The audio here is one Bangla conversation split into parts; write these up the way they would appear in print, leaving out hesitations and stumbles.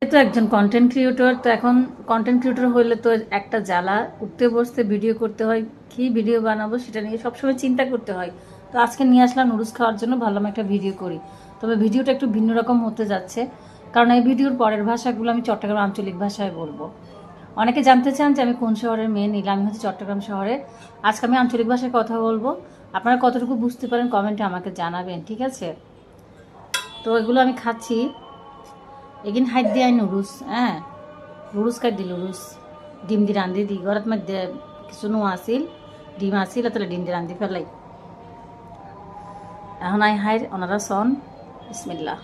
তো একজন কন্টেন্ট ক্রিয়েটর, তো এখন কন্টেন্ট ক্রিয়েটর হইলে তো একটা জ্বালা, উঠতে বসতে ভিডিও করতে হয়, কি ভিডিও বানাবো সেটা নিয়ে সবসময় চিন্তা করতে হয়। তো আজকে নিয়ে আসলাম নুডলস খাওয়ার জন্য, ভাবলাম একটা ভিডিও করি। তবে ভিডিওটা একটু ভিন্ন রকম হতে যাচ্ছে, কারণ এই ভিডিওর পরের ভাষাগুলো আমি চট্টগ্রাম আঞ্চলিক ভাষায় বলবো। অনেকে জানতে চান যে আমি কোন শহরের মেয়ে, নিলাম আমি হচ্ছে চট্টগ্রাম শহরে। আজকে আমি আঞ্চলিক ভাষায় কথা বলবো, আপনারা কতটুকু বুঝতে পারেন কমেন্টে আমাকে জানাবেন, ঠিক আছে? তো এগুলো আমি খাচ্ছি। এগিন হাইট দিয়ে নুডলস, হ্যাঁ লুডুস খাই দি লুডুস ডিম দি রান্ধি দি ঘরত মধ্যে কিছু নো আসিল, ডিম আসিল তাহলে ডিম দি রান্ধি ফেলাই। এখন আই হাই ওনারা সন বিসমিল্লাহ।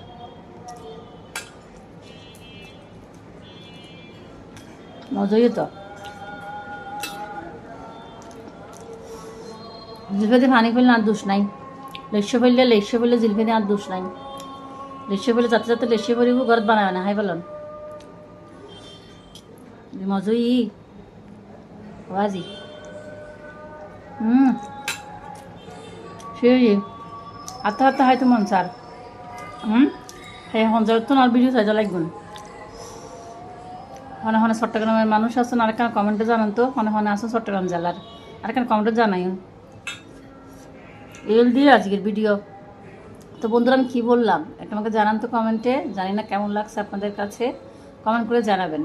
মজাই তো জিলফেদি পানি ফেললে আর দোষ নাই, লেশে ফেললে জিলফেদি আর দোষ নাই। লেশে ফেলে যাতে যাতে লেশে ফেলিব ঘরত বানাবে না, হাই বলন মজই বাজি। সেই হাতে হাতে হাইতো মন স্যার। সেই সঞ্জয় তো আর ভিডিও চাইতে লাগবেন। হনে হনে চট্টগ্রামের মানুষ আছেন, আরেকখানে কমেন্টে জানান তো, হনে হনে আছে চট্টগ্রাম জেলার, আরেকখানে কমেন্টে জানাই। এল দিয়ে আজকের ভিডিও। তো বন্ধুরা আমি কী বললাম একটা আমাকে জানান তো কমেন্টে, জানি না কেমন লাগছে আপনাদের কাছে, কমেন্ট করে জানাবেন।